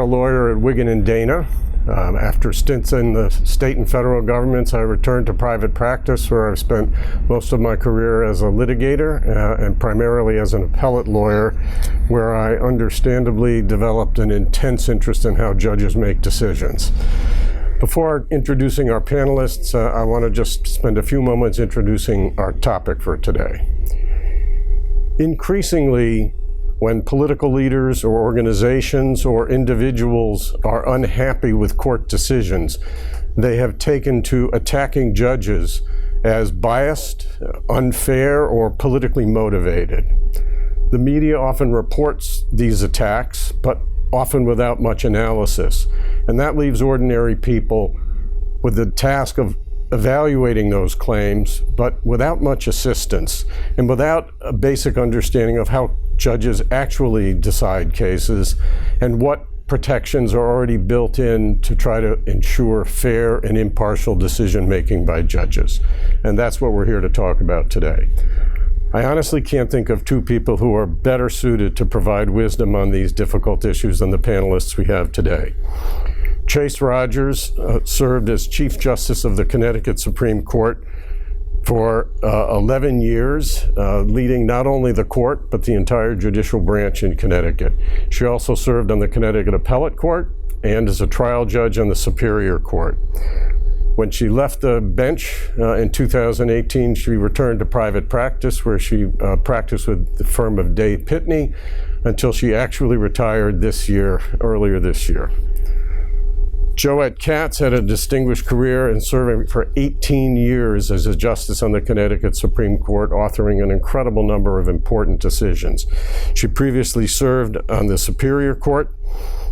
a lawyer at Wigan and Dana. After stints in the state and federal governments, I returned to private practice, where I've spent most of my career as a litigator and primarily as an appellate lawyer, where I understandably developed an intense interest in how judges make decisions. Before introducing our panelists, I want to just spend a few moments introducing our topic for today. Increasingly, when political leaders or organizations or individuals are unhappy with court decisions, they have taken to attacking judges as biased, unfair, or politically motivated. The media often reports these attacks, but often without much analysis, and that leaves ordinary people with the task of evaluating those claims, but without much assistance and without a basic understanding of how judges actually decide cases and what protections are already built in to try to ensure fair and impartial decision making by judges. And that's what we're here to talk about today. I honestly can't think of two people who are better suited to provide wisdom on these difficult issues than the panelists we have today. Chase Rogers served as Chief Justice of the Connecticut Supreme Court for 11 years, leading not only the court, but the entire judicial branch in Connecticut. She also served on the Connecticut Appellate Court and as a trial judge on the Superior Court. When she left the bench in 2018, she returned to private practice, where she practiced with the firm of Day Pitney until she actually retired earlier this year. Joette Katz had a distinguished career in serving for 18 years as a justice on the Connecticut Supreme Court, authoring an incredible number of important decisions. She previously served on the Superior Court,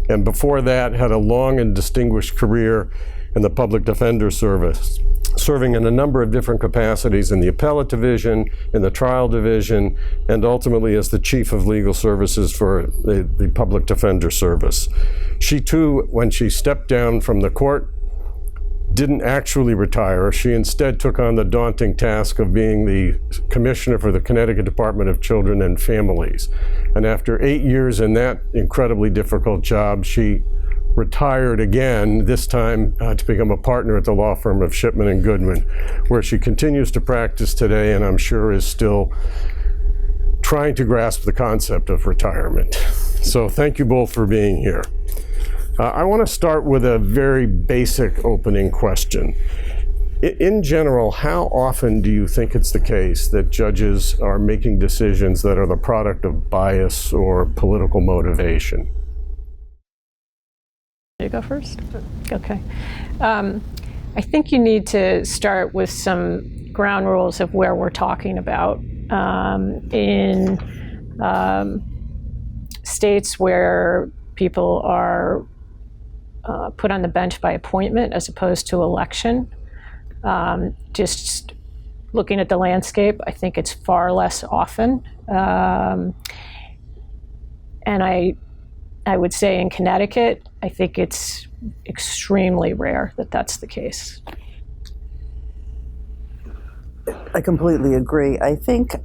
and before that had a long and distinguished career in the Public Defender Service, serving in a number of different capacities in the Appellate Division, in the Trial Division, and ultimately as the Chief of Legal Services for the Public Defender Service. She too, when she stepped down from the court, didn't actually retire. She instead took on the daunting task of being the Commissioner for the Connecticut Department of Children and Families. And after 8 years in that incredibly difficult job, she retired again, this time to become a partner at the law firm of Shipman and Goodman, where she continues to practice today, and I'm sure is still trying to grasp the concept of retirement. So thank you both for being here. I want to start with a very basic opening question. In general, how often do you think it's the case that judges are making decisions that are the product of bias or political motivation? You go first? Okay. I think you need to start with some ground rules of where we're talking about. In states where people are put on the bench by appointment as opposed to election, just looking at the landscape, I think it's far less often. And I would say in Connecticut, I think it's extremely rare that that's the case. I completely agree. I think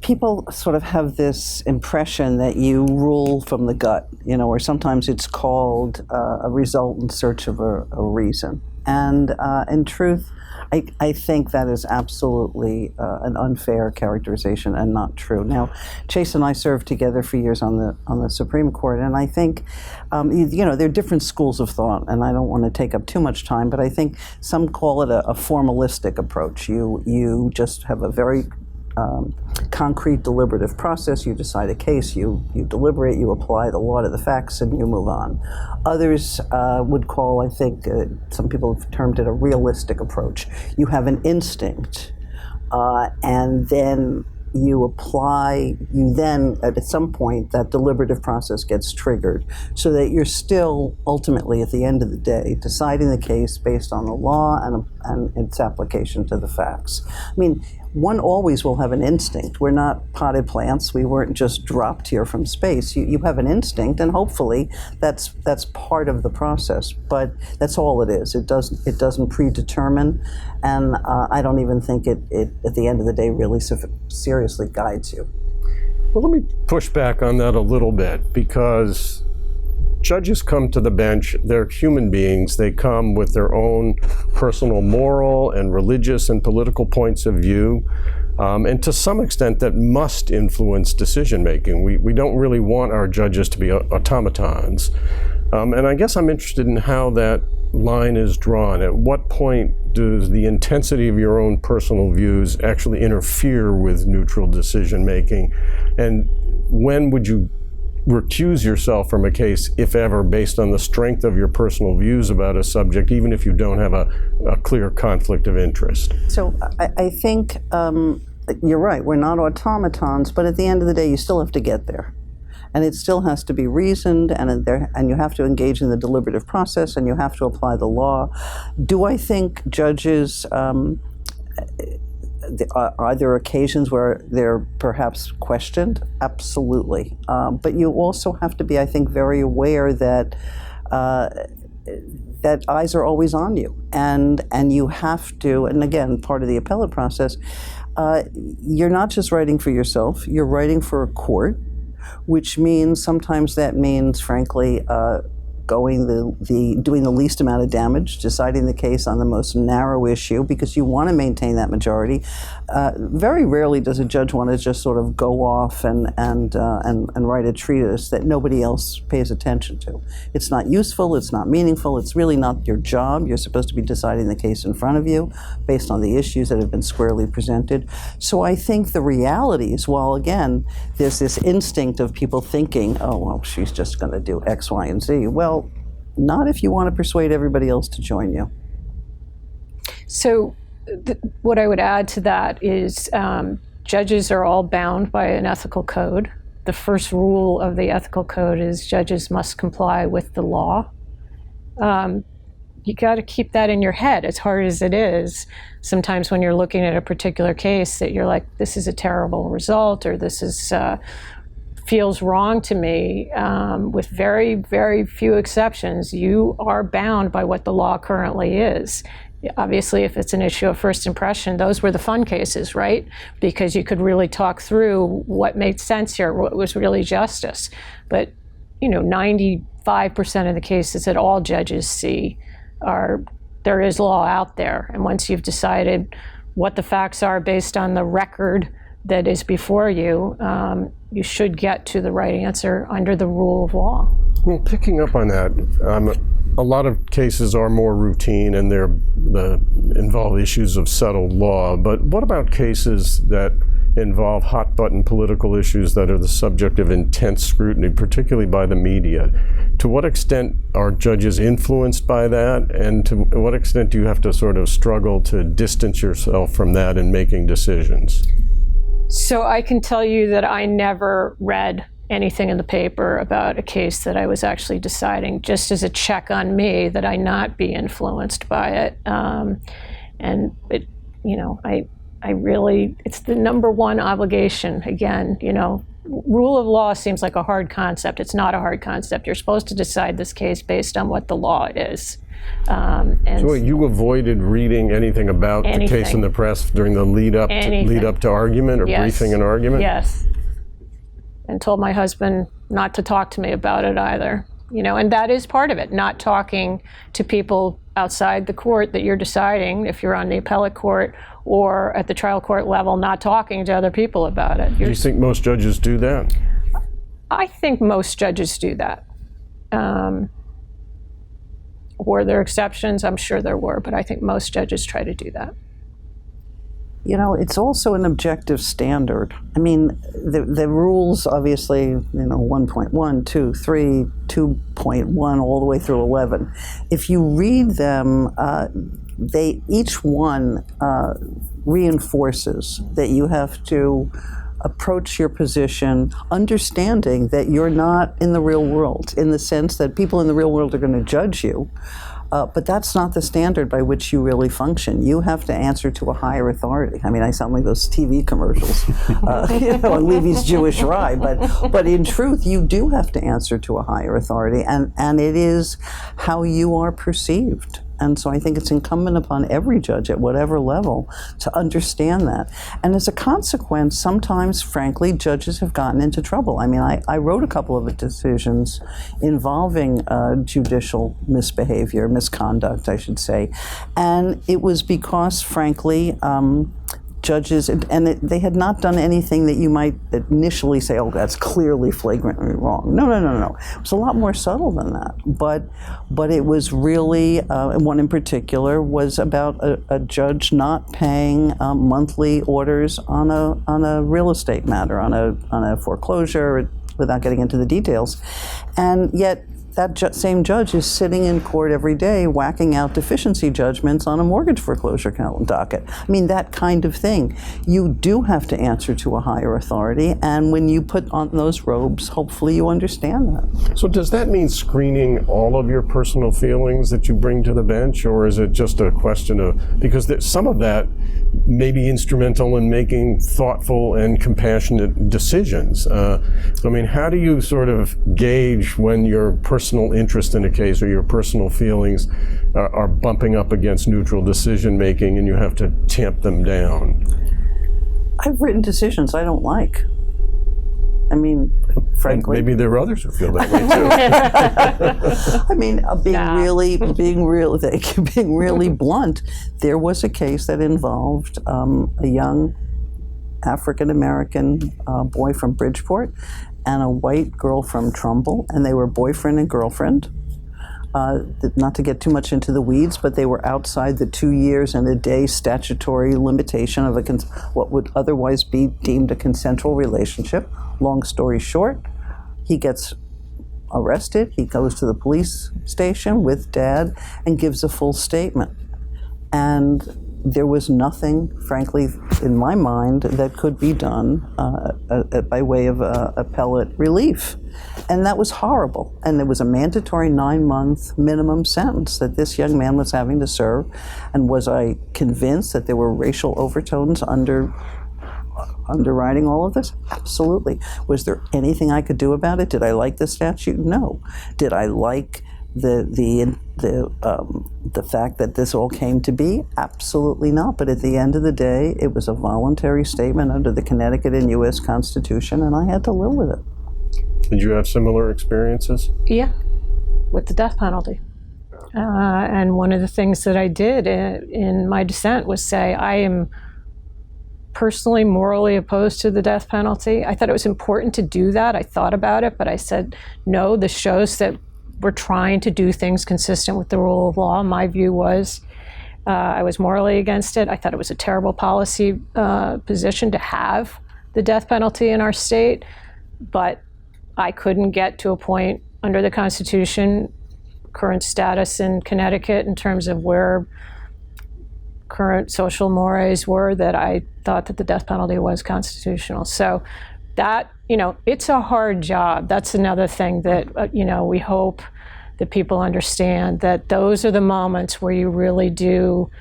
people sort of have this impression that you rule from the gut, or sometimes it's called a result in search of a reason. And in truth, I think that is absolutely an unfair characterization and not true. Now, Chase and I served together for years on the Supreme Court, and I think, there are different schools of thought, and I don't want to take up too much time, but I think some call it a formalistic approach. You just have a very concrete deliberative process. You decide a case, you deliberate, you apply the law to the facts, and you move on. Others would call, I think, some people have termed it a realistic approach. You have an instinct, and then you then, at some point, that deliberative process gets triggered so that you're still, ultimately, at the end of the day, deciding the case based on the law and its application to the facts. I mean, one always will have an instinct. We're not potted plants. We weren't just dropped here from space. You have an instinct, and hopefully that's part of the process. But that's all it is. It doesn't predetermine, and I don't even think it at the end of the day really seriously guides you. Well, let me push back on that a little bit, because judges come to the bench, they're human beings. They come with their own personal moral and religious and political points of view. And to some extent that must influence decision making. We don't really want our judges to be automatons. And I guess I'm interested in how that line is drawn. At what point does the intensity of your own personal views actually interfere with neutral decision making? And when would you recuse yourself from a case, if ever, based on the strength of your personal views about a subject, even if you don't have a clear conflict of interest? So I think you're right, we're not automatons, but at the end of the day, you still have to get there. And it still has to be reasoned, and you have to engage in the deliberative process, and you have to apply the law. Do I think judges, are there occasions where they're perhaps questioned? Absolutely. But you also have to be, I think, very aware that that eyes are always on you, and you have to, and again, part of the appellate process, you're not just writing for yourself, you're writing for a court, which means sometimes that means, frankly, doing the least amount of damage, deciding the case on the most narrow issue, because you want to maintain that majority. Very rarely does a judge want to just sort of go off and write a treatise that nobody else pays attention to. It's not useful, it's not meaningful, it's really not your job. You're supposed to be deciding the case in front of you based on the issues that have been squarely presented. So I think the realities, while again, there's this instinct of people thinking, oh, well, she's just going to do X, Y, and Z. Well, not if you want to persuade everybody else to join you. So what I would add to that is judges are all bound by an ethical code. The first rule of the ethical code is judges must comply with the law. You got to keep that in your head, as hard as it is. Sometimes when you're looking at a particular case that you're like, this is a terrible result, or this is feels wrong to me, with very, very few exceptions, you are bound by what the law currently is. Obviously, if it's an issue of first impression, those were the fun cases, right? Because you could really talk through what made sense here, what was really justice. But, 95% of the cases that all judges see there is law out there. And once you've decided what the facts are based on the record that is before you, you should get to the right answer under the rule of law. Well, picking up on that, a lot of cases are more routine and they involve issues of settled law. But what about cases that involve hot-button political issues that are the subject of intense scrutiny, particularly by the media? To what extent are judges influenced by that, and to what extent do you have to sort of struggle to distance yourself from that in making decisions? So I can tell you that I never read anything in the paper about a case that I was actually deciding, just as a check on me that I not be influenced by it. And it, I really, it's the number one obligation. Again, rule of law seems like a hard concept. It's not a hard concept. You're supposed to decide this case based on what the law is. So you avoided reading anything about the case in the press during the lead up to argument, or briefing an argument? Yes. And told my husband not to talk to me about it either. And that is part of it, not talking to people outside the court that you're deciding, if you're on the appellate court or at the trial court level, not talking to other people about it. Do you think most judges do that? I think most judges do that. Were there exceptions? I'm sure there were, but I think most judges try to do that. It's also an objective standard. I mean, the rules, obviously, 1.1, 2, 3, 2.1, all the way through 11. If you read them, each one reinforces that you have to approach your position understanding that you're not in the real world, in the sense that people in the real world are going to judge you. But that's not the standard by which you really function. You have to answer to a higher authority. I mean, I sound like those TV commercials, and Levy's Jewish Rye, but in truth, you do have to answer to a higher authority, and it is how you are perceived. And so I think it's incumbent upon every judge at whatever level to understand that. And as a consequence, sometimes, frankly, judges have gotten into trouble. I mean, I wrote a couple of decisions involving judicial misconduct, I should say. And it was because, frankly, judges, they had not done anything that you might initially say, oh, that's clearly flagrantly wrong. No. It was a lot more subtle than that. But it was really, one in particular was about a judge not paying monthly orders on a real estate matter, on a foreclosure, without getting into the details. And yet, that same judge is sitting in court every day whacking out deficiency judgments on a mortgage foreclosure docket. I mean, that kind of thing. You do have to answer to a higher authority, and when you put on those robes, hopefully you understand that. So does that mean screening all of your personal feelings that you bring to the bench, or is it just a question of, because some of that may be instrumental in making thoughtful and compassionate decisions. I mean, how do you sort of gauge when your personal interest in a case or your personal feelings are bumping up against neutral decision making and you have to tamp them down? I've written decisions I don't like. I mean, frankly. And maybe there are others who feel that way too. I mean, being really blunt, there was a case that involved a young African-American boy from Bridgeport and a white girl from Trumbull, and they were boyfriend and girlfriend. Not to get too much into the weeds, but they were outside the 2 years and a day statutory limitation of what would otherwise be deemed a consensual relationship. Long story short, he gets arrested. He goes to the police station with Dad and gives a full statement. And there was nothing, frankly, in my mind, that could be done by way of appellate relief. And that was horrible. And there was a mandatory 9-month minimum sentence that this young man was having to serve. And was I convinced that there were racial overtones underwriting all of this? Absolutely. Was there anything I could do about it? Did I like the statute? No. Did I like the fact that this all came to be? Absolutely not. But at the end of the day, it was a voluntary statement under the Connecticut and U.S. Constitution, and I had to live with it. Did you have similar experiences? Yeah, with the death penalty. And one of the things that I did in my dissent was say, I am personally morally opposed to the death penalty. I thought it was important to do that. I thought about it, but I said, no, this shows that we're trying to do things consistent with the rule of law. My view was I was morally against it. I thought it was a terrible policy position to have the death penalty in our state, but I couldn't get to a point under the Constitution, current status in Connecticut in terms of where current social mores were, that I thought that the death penalty was constitutional. So that, it's a hard job. That's another thing that, we hope that people understand, that those are the moments where you really do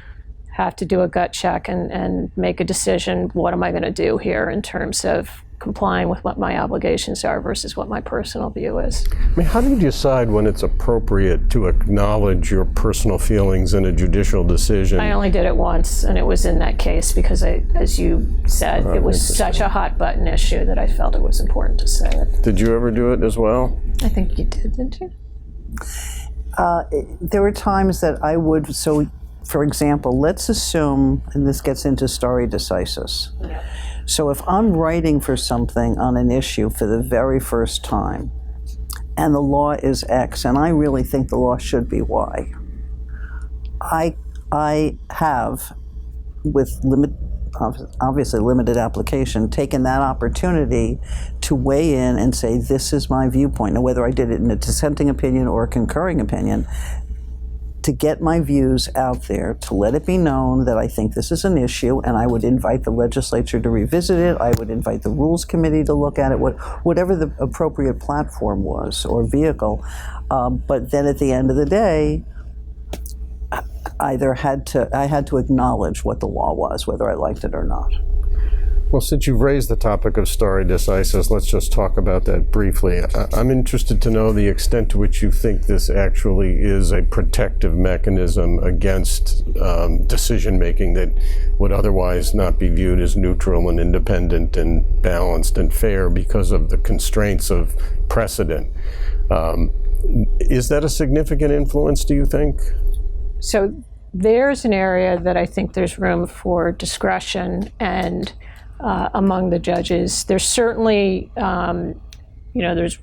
have to do a gut check and make a decision. What am I going to do here in terms of complying with what my obligations are versus what my personal view is? I mean, how do you decide when it's appropriate to acknowledge your personal feelings in a judicial decision? I only did it once, and it was in that case because, as you said, it was such a hot button issue that I felt it was important to say it. Did you ever do it as well? I think you did, didn't you? There were times that I would, so for example, let's assume, and this gets into stare decisis. Yeah. So if I'm writing for something on an issue for the very first time, and the law is X, and I really think the law should be Y, I have, with obviously limited application, taken that opportunity to weigh in and say, this is my viewpoint. Now, whether I did it in a dissenting opinion or a concurring opinion, to get my views out there, to let it be known that I think this is an issue, and I would invite the legislature to revisit it. I would invite the Rules Committee to look at it, whatever the appropriate platform was or vehicle. But then at the end of the day, I had to acknowledge what the law was, whether I liked it or not. Well, since you've raised the topic of stare decisis, let's just talk about that briefly. I'm interested to know the extent to which you think this actually is a protective mechanism against decision-making that would otherwise not be viewed as neutral and independent and balanced and fair because of the constraints of precedent. Is that a significant influence, do you think? So there's an area that I think there's room for discretion and among the judges. There's certainly, there's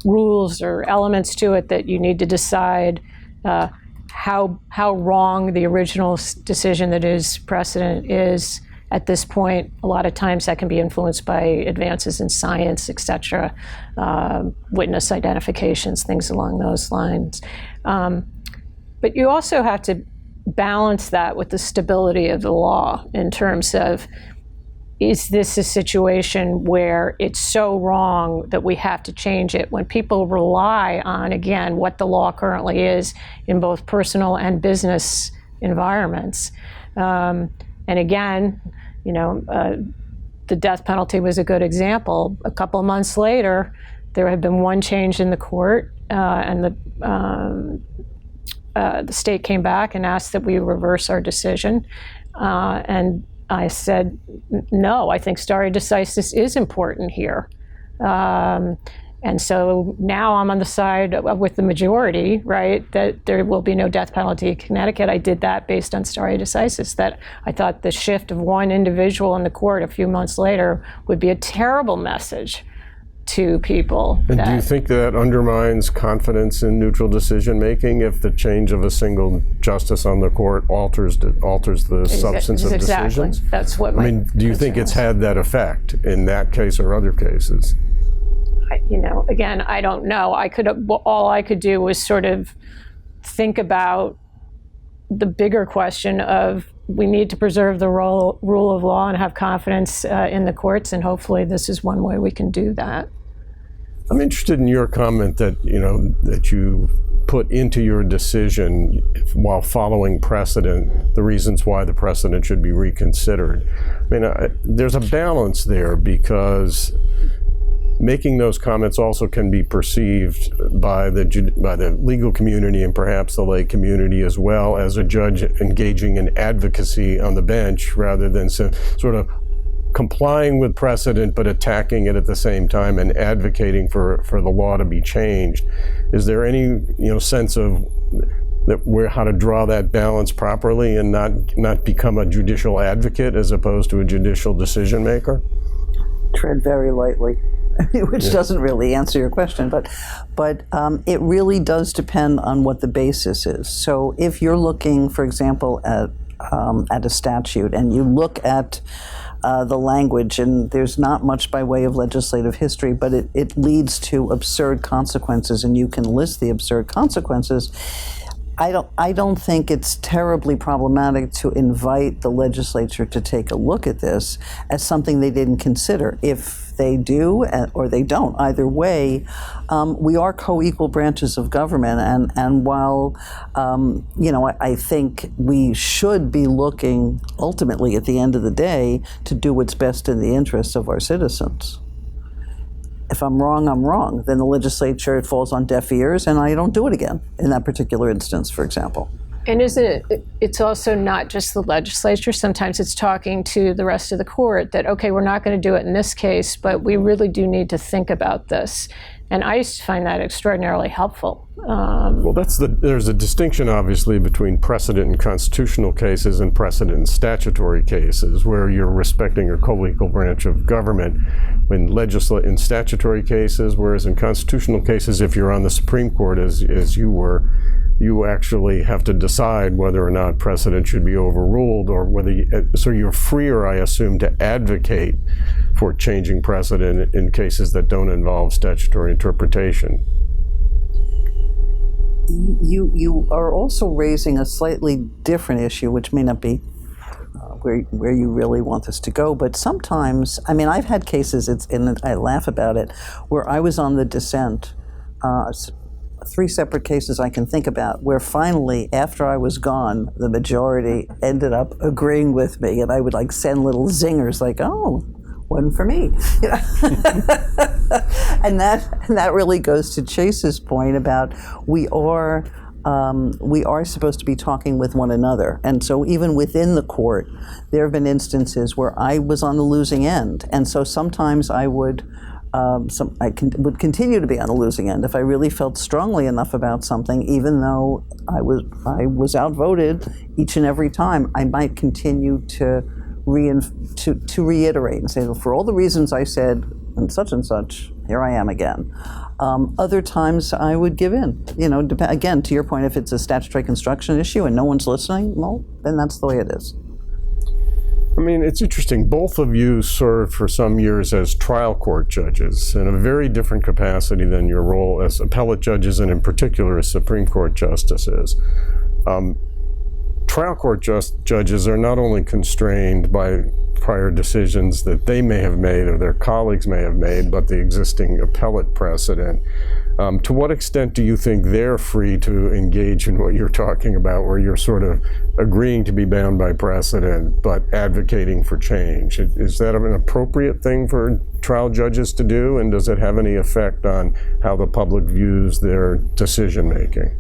rules or elements to it that you need to decide how wrong the original decision that is precedent is at this point. A lot of times that can be influenced by advances in science, et cetera, witness identifications, things along those lines. But you also have to balance that with the stability of the law in terms of, is this a situation where it's so wrong that we have to change it? When people rely on, again, what the law currently is in both personal and business environments. And again, the death penalty was a good example. A couple of months later, there had been one change in the court, and the state came back and asked that we reverse our decision. And I said, no, I think stare decisis is important here. And so now I'm on the side with the majority, right, that there will be no death penalty in Connecticut. I did that based on stare decisis, that I thought the shift of one individual in the court a few months later would be a terrible message to people. And do you think that undermines confidence in neutral decision-making if the change of a single justice on the court alters the substance of decisions? That's what do you think it's had that effect in that case or other cases? Again, I don't know. All I could do was sort of think about the bigger question of, we need to preserve the rule of law and have confidence in the courts, and hopefully this is one way we can do that. I'm interested in your comment that you put into your decision, while following precedent, the reasons why the precedent should be reconsidered. There's a balance there, because making those comments also can be perceived by the legal community and perhaps the lay community as well as a judge engaging in advocacy on the bench rather than sort of complying with precedent but attacking it at the same time and advocating for the law to be changed. Is there any sense of how to draw that balance properly and not become a judicial advocate as opposed to a judicial decision maker? Tread very lightly. Which doesn't really answer your question, but it really does depend on what the basis is. So if you're looking, for example, at a statute, and you look at the language, and there's not much by way of legislative history, but it leads to absurd consequences, and you can list the absurd consequences. I don't think it's terribly problematic to invite the legislature to take a look at this as something they didn't consider. If they do or they don't, either way, we are co-equal branches of government, and while I think we should be looking ultimately at the end of the day to do what's best in the interests of our citizens. If I'm wrong, I'm wrong. Then the legislature, it falls on deaf ears, and I don't do it again in that particular instance, for example. And it's also not just the legislature. Sometimes it's talking to the rest of the court that, okay, we're not going to do it in this case, but we really do need to think about this. And I used to find that extraordinarily helpful. Well, there's a distinction, obviously, between precedent in constitutional cases and precedent in statutory cases, where you're respecting your co-equal branch of government in statutory cases, whereas in constitutional cases, if you're on the Supreme Court, as you were, you actually have to decide whether or not precedent should be overruled, or so you're freer, I assume, to advocate for changing precedent in cases that don't involve statutory interpretation. You are also raising a slightly different issue, which may not be where you really want this to go, but sometimes, I've had cases, and I laugh about it, where I was on the dissent three separate cases I can think about where finally, after I was gone, the majority ended up agreeing with me, and I would like send little zingers like, "Oh, one for me," you know? and that really goes to Chase's point about we are supposed to be talking with one another, and so even within the court, there have been instances where I was on the losing end, and so sometimes I would. Would continue to be on the losing end if I really felt strongly enough about something, even though I was outvoted each and every time. I might continue to reiterate and say, well, for all the reasons I said, and such, here I am again. Other times I would give in. You know, again, to your point, if it's a statutory construction issue and no one's listening, well, then that's the way it is. I mean, it's interesting. Both of you served for some years as trial court judges in a very different capacity than your role as appellate judges, and in particular as Supreme Court justices. Trial court judges are not only constrained by prior decisions that they may have made or their colleagues may have made, but the existing appellate precedent. To what extent do you think they're free to engage in what you're talking about, where you're sort of agreeing to be bound by precedent but advocating for change? Is that an appropriate thing for trial judges to do, and does it have any effect on how the public views their decision making?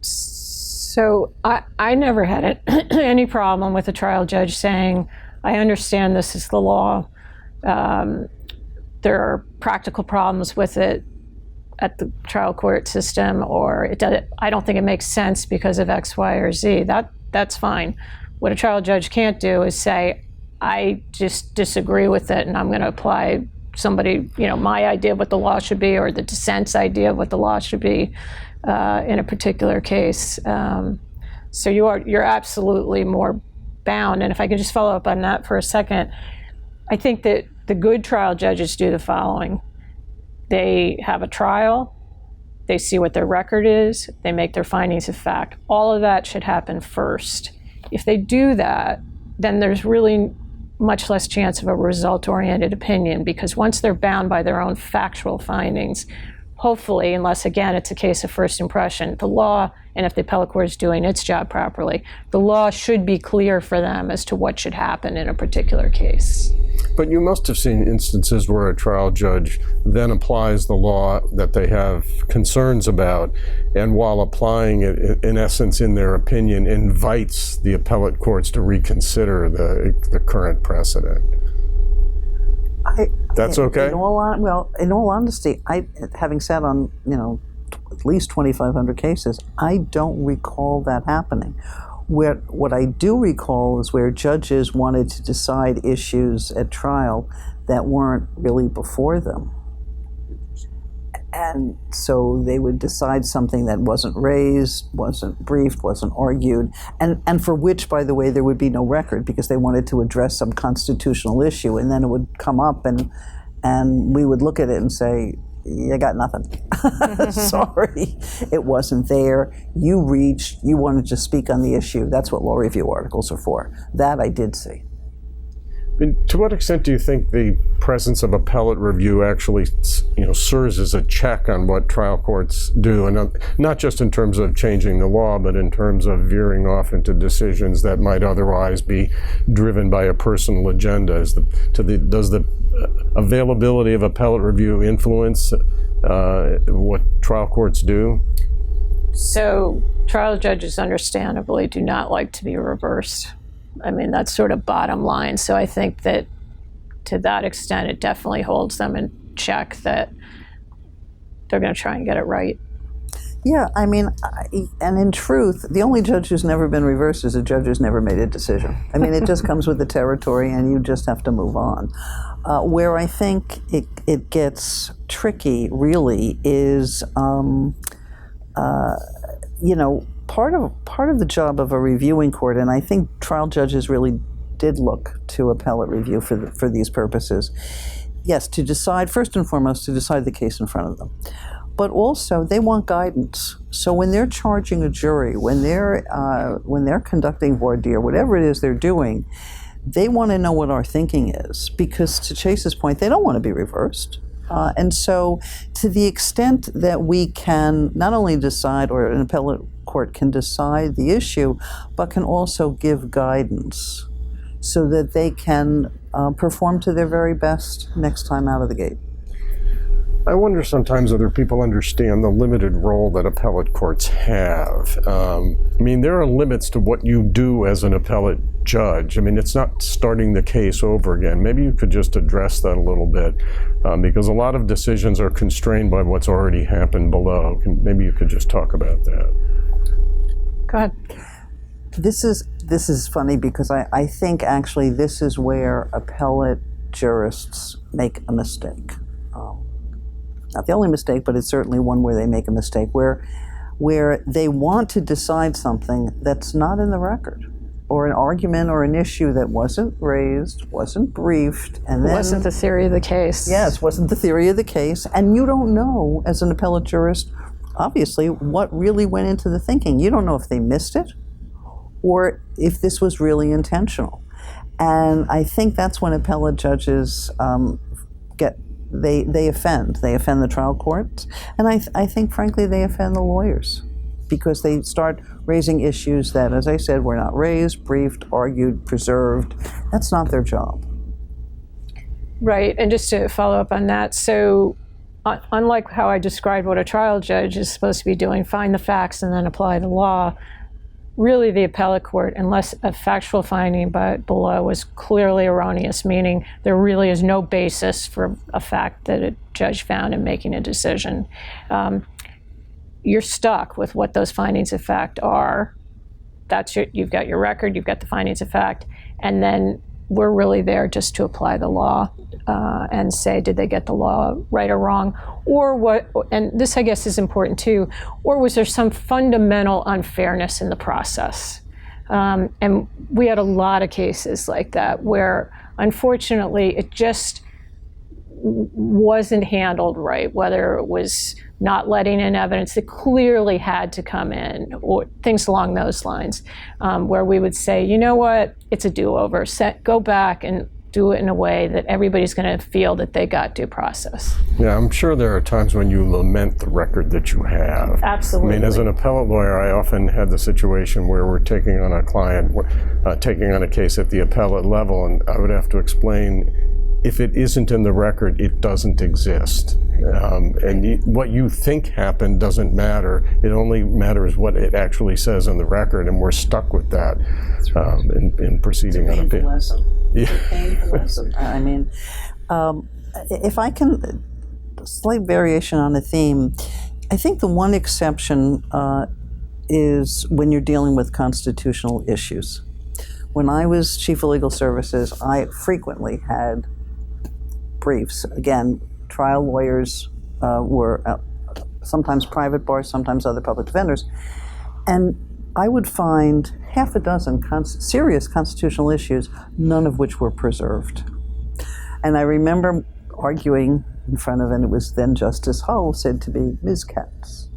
So I never had any problem with a trial judge saying, I understand this is the law. There are practical problems with it at the trial court system, or I don't think it makes sense because of X, Y, or Z. That's fine. What a trial judge can't do is say, I just disagree with it and I'm going to apply my idea of what the law should be, or the dissent's idea of what the law should be in a particular case. So you're absolutely more bound. And if I can just follow up on that for a second, I think that the good trial judges do the following. They have a trial, they see what their record is, they make their findings of fact. All of that should happen first. If they do that, then there's really much less chance of a result-oriented opinion, because once they're bound by their own factual findings, hopefully, unless again it's a case of first impression, the law, and if the appellate court is doing its job properly, the law should be clear for them as to what should happen in a particular case. But you must have seen instances where a trial judge then applies the law that they have concerns about, and while applying it, in essence, in their opinion, invites the appellate courts to reconsider the current precedent. That's okay? In all honesty, having sat on, at least 2,500 cases, I don't recall that happening. What I do recall is where judges wanted to decide issues at trial that weren't really before them. And so they would decide something that wasn't raised, wasn't briefed, wasn't argued, and for which, by the way, there would be no record, because they wanted to address some constitutional issue, and then it would come up and we would look at it and say, you got nothing. Sorry, it wasn't there. You wanted to speak on the issue. That's what law review articles are for. That I did see. And to what extent do you think the presence of appellate review actually, serves as a check on what trial courts do, and not just in terms of changing the law, but in terms of veering off into decisions that might otherwise be driven by a personal agenda? Does the availability of appellate review influence what trial courts do? So trial judges understandably do not like to be reversed. I mean, that's sort of bottom line. So I think that to that extent, it definitely holds them in check that they're going to try and get it right. Yeah, I mean, and in truth, the only judge who's never been reversed is a judge who's never made a decision. I mean, it just comes with the territory, and you just have to move on. Where I think it gets tricky, really, is, part of the job of a reviewing court, and I think trial judges really did look to appellate review for these purposes. Yes, to decide, first and foremost, to decide the case in front of them. But also, they want guidance. So when they're charging a jury, when they're conducting voir dire, whatever it is they're doing, they want to know what our thinking is. Because to Chase's point, they don't want to be reversed. And so to the extent that we can not only decide, or an appellate court can decide the issue, but can also give guidance so that they can perform to their very best next time out of the gate. I wonder sometimes whether people understand the limited role that appellate courts have. I mean, there are limits to what you do as an appellate judge. I mean, it's not starting the case over again. Maybe you could just address that a little bit, because a lot of decisions are constrained by what's already happened below. Maybe you could just talk about that. Go ahead. This is funny because I think actually this is where appellate jurists make a mistake. Not the only mistake, but it's certainly one where they make a mistake, where they want to decide something that's not in the record, or an argument or an issue that wasn't raised, wasn't briefed, and then Wasn't the theory of the case. Yes, wasn't the theory of the case, and you don't know as an appellate jurist, obviously, what really went into the thinking. You don't know if they missed it, or if this was really intentional. And I think that's when appellate judges they offend. They offend the trial courts, and I think, frankly, they offend the lawyers, because they start raising issues that, as I said, were not raised, briefed, argued, preserved. That's not their job. Right, and just to follow up on that, so unlike how I described what a trial judge is supposed to be doing, find the facts and then apply the law, really the appellate court, unless a factual finding below was clearly erroneous, meaning there really is no basis for a fact that a judge found in making a decision, you're stuck with what those findings of fact are. You've got your record, you've got the findings of fact, and then we're really there just to apply the law and say, did they get the law right or wrong? Or what, and this I guess is important too, or was there some fundamental unfairness in the process? And we had a lot of cases like that where unfortunately it just wasn't handled right, whether it was not letting in evidence that clearly had to come in, or things along those lines, where we would say, you know what, it's a do-over. Go back and do it in a way that everybody's going to feel that they got due process. Yeah, I'm sure there are times when you lament the record that you have. Absolutely. I mean, as an appellate lawyer, I often had the situation where we're taking on a client, taking on a case at the appellate level, and I would have to explain, if it isn't in the record, it doesn't exist. And what you think happened doesn't matter. It only matters what it actually says in the record, and we're stuck with that in proceeding on appeal. It's a painful lesson. I mean, if I can, slight variation on a theme, I think the one exception is when you're dealing with constitutional issues. When I was Chief of Legal Services, I frequently had briefs. Again, trial lawyers were sometimes private bars, sometimes other public defenders, and I would find half a dozen serious constitutional issues, none of which were preserved. And I remember arguing in front of, and it was then Justice Hull, said to me, Ms. Katz,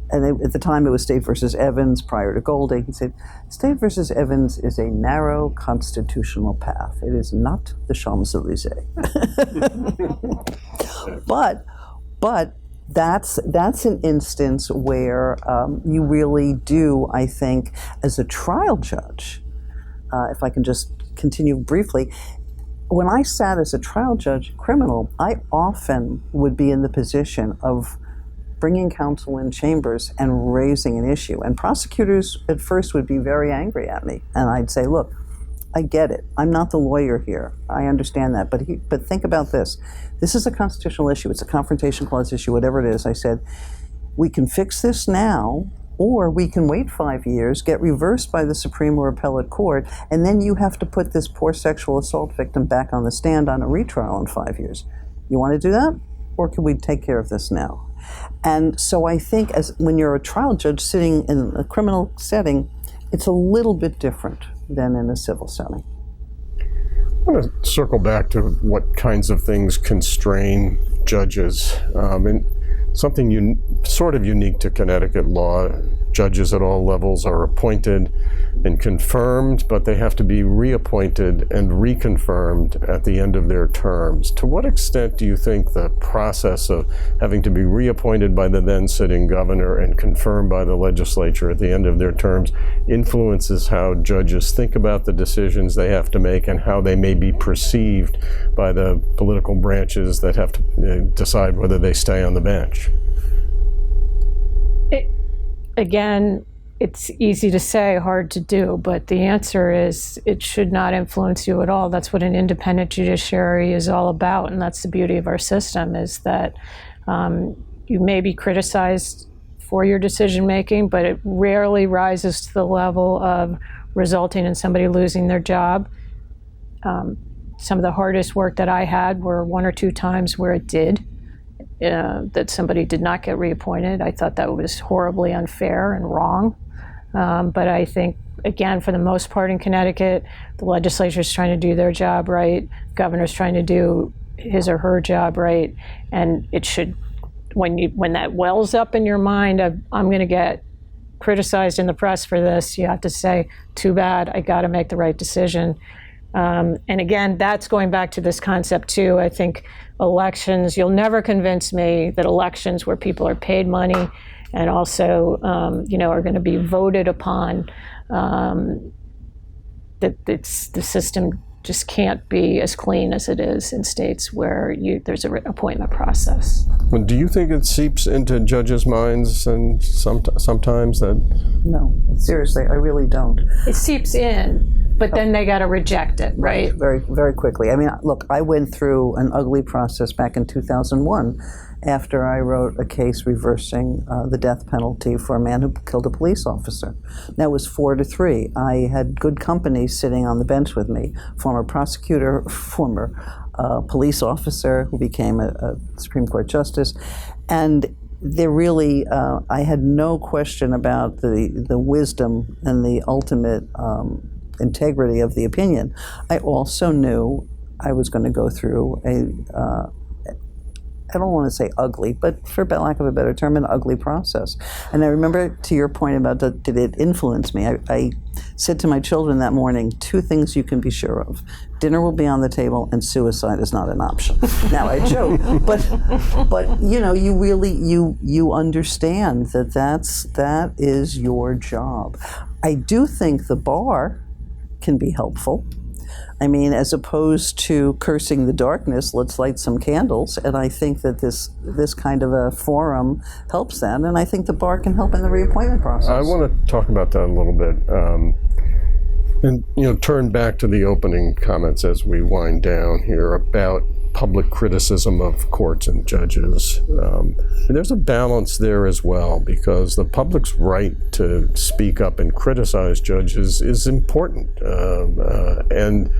and at the time it was State versus Evans prior to Golding, he said, State versus Evans is a narrow constitutional path. It is not the Champs-Elysees. But that's an instance where you really do, I think, as a trial judge, if I can just continue briefly, when I sat as a trial judge, criminal, I often would be in the position of bringing counsel in chambers and raising an issue. And prosecutors at first would be very angry at me. And I'd say, look, I get it. I'm not the lawyer here. I understand that. But think about this. This is a constitutional issue. It's a confrontation clause issue, whatever it is. I said, we can fix this now, or we can wait 5 years, get reversed by the Supreme or Appellate Court, and then you have to put this poor sexual assault victim back on the stand on a retrial in 5 years. You want to do that? Or can we take care of this now? And so I think when you're a trial judge sitting in a criminal setting, it's a little bit different than in a civil setting. I want to circle back to what kinds of things constrain judges. And something sort of unique to Connecticut law, judges at all levels are appointed and confirmed, but they have to be reappointed and reconfirmed at the end of their terms. To what extent do you think the process of having to be reappointed by the then sitting governor and confirmed by the legislature at the end of their terms influences how judges think about the decisions they have to make and how they may be perceived by the political branches that have to decide whether they stay on the bench? Again, it's easy to say, hard to do, but the answer is it should not influence you at all. That's what an independent judiciary is all about, and that's the beauty of our system, is that you may be criticized for your decision-making, but it rarely rises to the level of resulting in somebody losing their job. Some of the hardest work that I had were 1 or 2 times where it did. That somebody did not get reappointed. I thought that was horribly unfair and wrong. But I think, again, for the most part in Connecticut, the legislature is trying to do their job right, governor's trying to do his or her job right, and it should, when that wells up in your mind of, I'm going to get criticized in the press for this, you have to say, too bad, I got to make the right decision. And again, that's going back to this concept too. I think elections, you'll never convince me that elections where people are paid money and also, are going to be voted upon, that the system just can't be as clean as it is in states where there's an appointment process. Do you think it seeps into judges' minds and sometimes that? No, seriously, I really don't. It seeps in, but then they got to reject it, right? Very, very quickly. I mean, look, I went through an ugly process back in 2001 after I wrote a case reversing the death penalty for a man who killed a police officer. That was 4-3. I had good company sitting on the bench with me, former prosecutor, former police officer who became a Supreme Court justice, and there really, I had no question about the wisdom and the ultimate integrity of the opinion. I also knew I was going to go through I don't want to say ugly, but for lack of a better term, an ugly process. And I remember, to your point about did it influence me, I said to my children that morning, 2 things you can be sure of. Dinner will be on the table and suicide is not an option. Now I joke, but you really, you understand that is your job. I do think the bar can be helpful. I mean, as opposed to cursing the darkness, let's light some candles. And I think that this kind of a forum helps that. And I think the bar can help in the reappointment process. I want to talk about that a little bit. And turn back to the opening comments as we wind down here about public criticism of courts and judges. And there's a balance there as well, because the public's right to speak up and criticize judges is important. And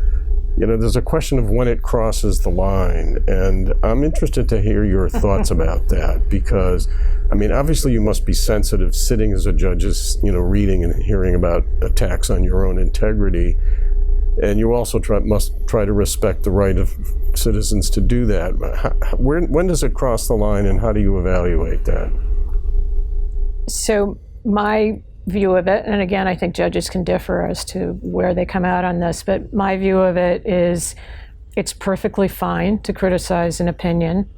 there's a question of when it crosses the line. And I'm interested to hear your thoughts about that, because, I mean, obviously you must be sensitive sitting as a judge, reading and hearing about attacks on your own integrity. And you also must try to respect the right of citizens to do that. When does it cross the line, and how do you evaluate that? So my view of it, and again, I think judges can differ as to where they come out on this, but my view of it is it's perfectly fine to criticize an opinion.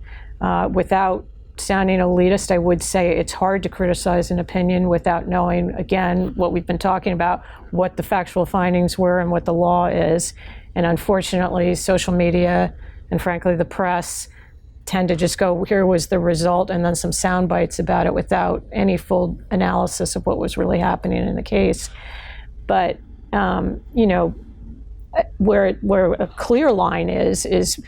Without sounding elitist, I would say it's hard to criticize an opinion without knowing, again, what we've been talking about, what the factual findings were and what the law is. And unfortunately, social media and frankly the press tend to just go, here was the result, and then some sound bites about it without any full analysis of what was really happening in the case. But, where a clear line is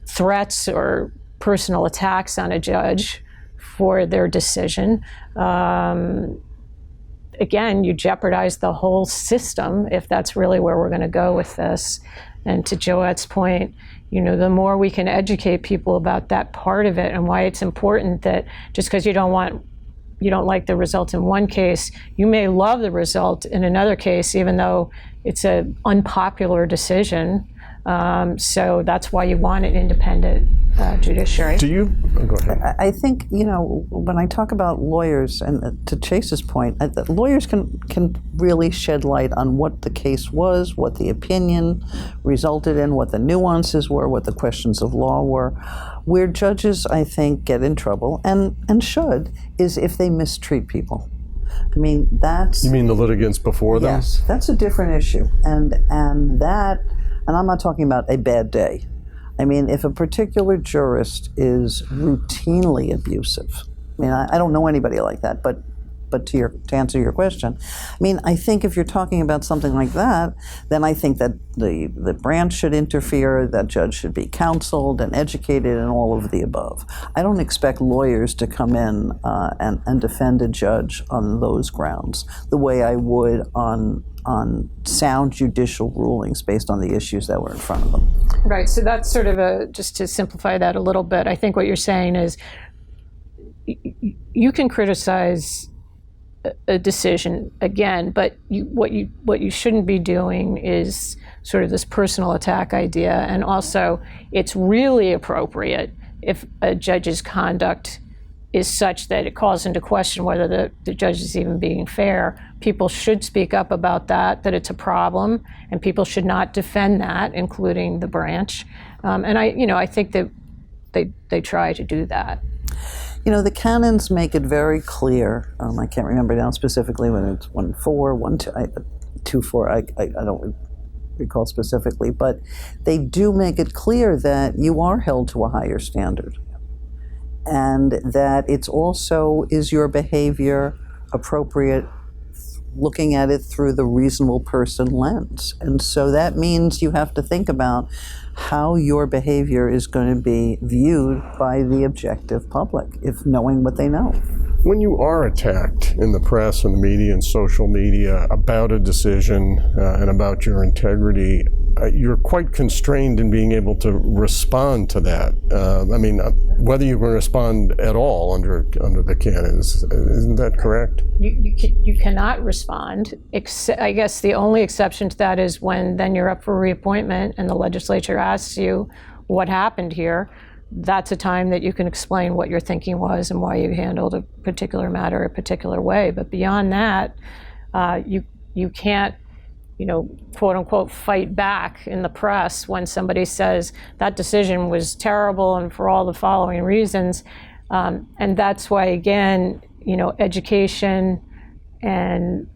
threats or personal attacks on a judge for their decision. Again, you jeopardize the whole system if that's really where we're going to go with this. And to Joette's point, the more we can educate people about that part of it and why it's important that just because you don't like the result in one case, you may love the result in another case, even though it's an unpopular decision. So that's why you want an independent judiciary. Do you? Oh, go ahead. I think, when I talk about lawyers, and to Chase's point, lawyers can really shed light on what the case was, what the opinion resulted in, what the nuances were, what the questions of law were. Where judges, I think, get in trouble, and should, is if they mistreat people. I mean, that's... You mean the litigants before them? Yes, that's a different issue. And I'm not talking about a bad day. I mean, if a particular jurist is routinely abusive, I mean, I don't know anybody like that, but to answer your question, I mean, I think if you're talking about something like that, then I think that the branch should interfere, that judge should be counseled and educated and all of the above. I don't expect lawyers to come in and defend a judge on those grounds the way I would on sound judicial rulings based on the issues that were in front of them. Right, so that's sort of just to simplify that a little bit, I think what you're saying is you can criticize a decision again, but what you shouldn't be doing is sort of this personal attack idea. And also, it's really appropriate if a judge's conduct is such that it calls into question whether the judge is even being fair. People should speak up about that it's a problem, and people should not defend that, including the branch. And I think that they try to do that. The canons make it very clear. I can't remember now specifically when it's 1-4, 1-2, 2-4. I don't recall specifically, but they do make it clear that you are held to a higher standard, and that it's also, is your behavior appropriate, looking at it through the reasonable person lens. And so that means you have to think about how your behavior is going to be viewed by the objective public, if knowing what they know. When you are attacked in the press and the media and social media about a decision and about your integrity, you're quite constrained in being able to respond to that. Whether you can respond at all under the canons, isn't that correct? You cannot respond. I guess the only exception to that is when then you're up for reappointment and the legislature asks you what happened here. That's a time that you can explain what your thinking was and why you handled a particular matter a particular way. But beyond that, you can't, quote unquote, fight back in the press when somebody says that decision was terrible and for all the following reasons. And that's why, again, education and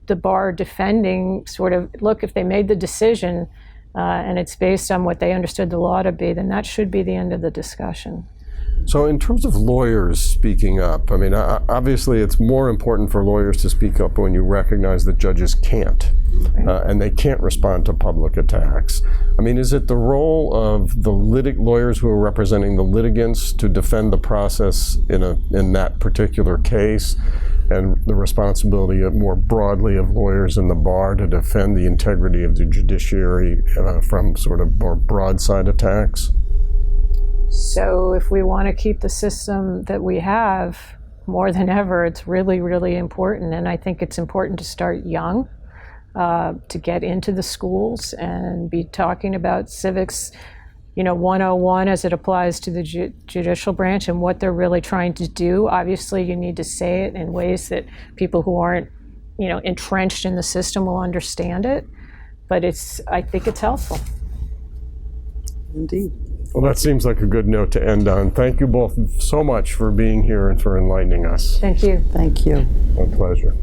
the bar defending sort of, look, if they made the decision and it's based on what they understood the law to be, then that should be the end of the discussion. So in terms of lawyers speaking up, obviously it's more important for lawyers to speak up when you recognize that judges can't, and they can't respond to public attacks. Is it the role of the lawyers who are representing the litigants to defend the process in that particular case, and the responsibility more broadly of lawyers in the bar to defend the integrity of the judiciary from sort of more broadside attacks? So if we want to keep the system that we have, more than ever, it's really, really important. And I think it's important to start young, to get into the schools and be talking about civics, 101 as it applies to the judicial branch and what they're really trying to do. Obviously, you need to say it in ways that people who aren't, entrenched in the system will understand it. But I think it's helpful. Indeed. Well, that seems like a good note to end on. Thank you both so much for being here and for enlightening us. Thank you. Thank you. My pleasure.